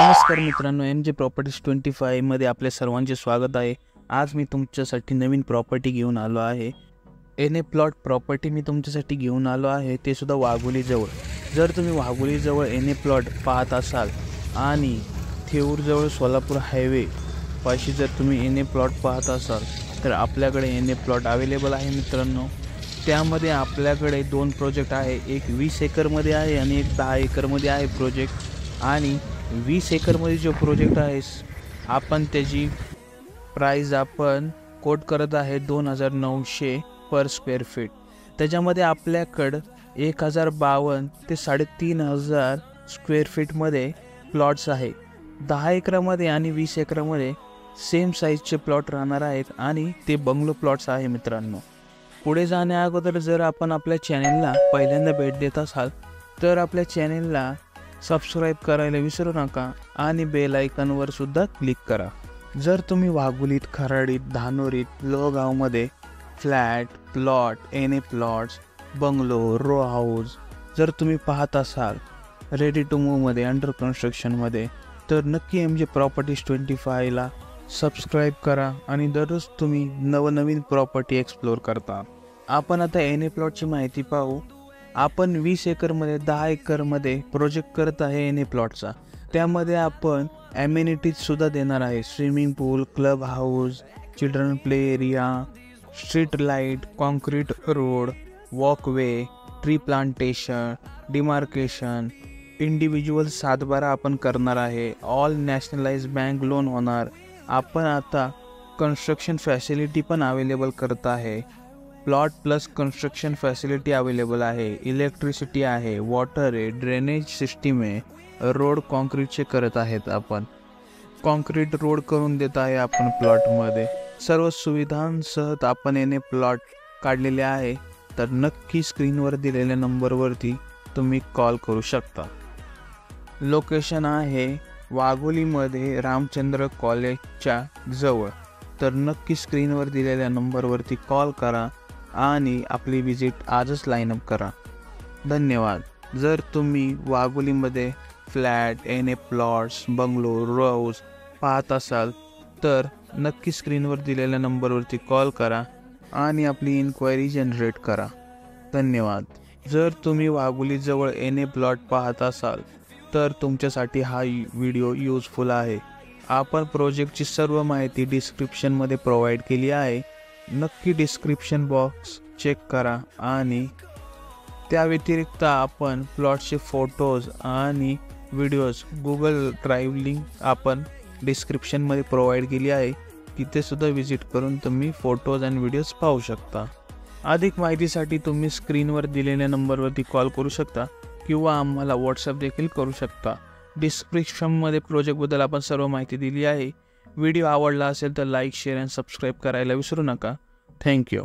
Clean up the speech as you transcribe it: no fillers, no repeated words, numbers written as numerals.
नमस्कार मित्रांनो, MJ properties 25 मध्ये आपल्या सर्वांचे स्वागत आहे। आज मी तुमच्यासाठी नवीन प्रॉपर्टी घेऊन आलो आहे। एने प्लॉट प्रॉपर्टी मी तुमच्यासाठी घेऊन आलो आहे, ते सुद्धा वाघोली जवळ। जर तुम्ही वाघोली जवळ एने प्लॉट पाहत असाल आणि थेऊर जवळ सोलापूर हायवे पाशी जर तुम्ही एने प्लॉट पाहत असाल तर आपल्याकडे एने प्लॉट अवेलेबल आहे मित्रांनो। त्यामध्ये आपल्याकडे दोन प्रोजेक्ट आहे, एक 20 एकरमध्ये आहे आणि एक 10 एकरमध्ये आहे प्रोजेक्ट। आणि 20 एकरमध्ये जो प्रोजेक्ट आहे आपण त्याची प्राइस आपण कोट करत आहे 2900 पर स्क्वेअर फीट। त्याच्यामध्ये आपल्याकडं 1052 ते 3500 स्क्वेअर फीटमध्ये प्लॉट्स आहे। 10 एकरामध्ये आणि 20 एकरामध्ये सेम साईजचे प्लॉट राहणार आहेत आणि ते बंगलो प्लॉट्स आहे मित्रांनो। पुढे जाण्या अगोदर जर आपण आपल्या चॅनेलला पहिल्यांदा भेट देत असाल तर आपल्या चॅनेलला सबस्क्राईब करायला विसरू नका आणि बेल आयकॉनवर सुद्धा क्लिक करा। जर तुम्ही वाघोलीत, खराडीत, धानोरीत, लोहगावमध्ये फ्लॅट, प्लॉट, एने प्लॉट्स, बंगलो, रो हाऊस जर तुम्ही पाहत असाल रेडी टू मूवमध्ये, अंडर कन्स्ट्रक्शनमध्ये, तर नक्की MJ प्रॉपर्टीज 25ला सबस्क्राईब करा आणि दररोज तुम्ही नवनवीन प्रॉपर्टी एक्सप्लोर करता। आपण आता एने प्लॉटची माहिती पाहू। आपण 20 एकरमध्ये 10 एकरमध्ये प्रोजेक्ट करत आहे एने प्लॉटचा। त्यामध्ये आपण ॲमेनिटीज सुद्धा देणार आहे, swimming pool, club house, children play area, street light, concrete road, walkway, tree plantation, demarcation, individual 7/12 आपण करणार आहे। ऑल नॅशनलाइज बँक लोन होणार। आपण आता कन्स्ट्रक्शन फॅसिलिटी पण अवेलेबल करत आहे। Plot plus construction facility available आहे, इलेक्ट्रिसिटी आहे, वॉटर आहे, ड्रेनेज सिस्टीम आहे, रोड कॉन्क्रीटचे करत आहेत। आपण कॉन्क्रीट रोड करून देत आहे आपण प्लॉटमध्ये। सर्व सुविधांसह आपण याने प्लॉट काढलेले आहे। तर नक्की स्क्रीनवर दिलेल्या नंबरवरती तुम्ही कॉल करू शकता। लोकेशन आहे वाघोलीमध्ये रामचंद्र कॉलेजच्या जवळ। तर नक्की स्क्रीनवर दिलेल्या नंबरवरती कॉल करा आणि आपली विजिट आजच लाईनअप करा। धन्यवाद। जर तुम्ही वाघोलीमध्ये फ्लॅट, एने प्लॉट्स, बंगलो, रो हाऊस पाहत असाल तर नक्की स्क्रीनवर दिलेल्या नंबरवरती कॉल करा आणि आपली इन्क्वायरी जनरेट करा। धन्यवाद। जर तुम्ही वाघोलीजवळ एने प्लॉट पाहत असाल तर तुमच्यासाठी हा व्हिडिओ यूजफुल आहे। आपण प्रोजेक्टची सर्व माहिती डिस्क्रिप्शनमध्ये प्रोव्हाइड केली आहे। नक्की डिस्क्रिप्शन बॉक्स चेक करा आणि त्या व्यतिरिक्त आपण प्लॉटचे फोटोज आणि व्हिडिओज गुगल ड्राईव्ह लिंक आपण डिस्क्रिप्शनमध्ये प्रोव्हाइड केली आहे, तिथे सुद्धा विजिट करून तुम्ही फोटोज आणि व्हिडिओज पाहू शकता। अधिक माहितीसाठी तुम्ही स्क्रीनवर दिलेल्या नंबरवरती कॉल करू शकता किंवा आम्हाला व्हॉट्सअप देखील करू शकता। डिस्क्रिप्शनमध्ये प्रोजेक्टबद्दल आपण सर्व माहिती दिली आहे। व्हिडिओ आवडला असेल तर लाईक, शेअर आणि सबस्क्राईब करायला विसरू नका। थँक्यू।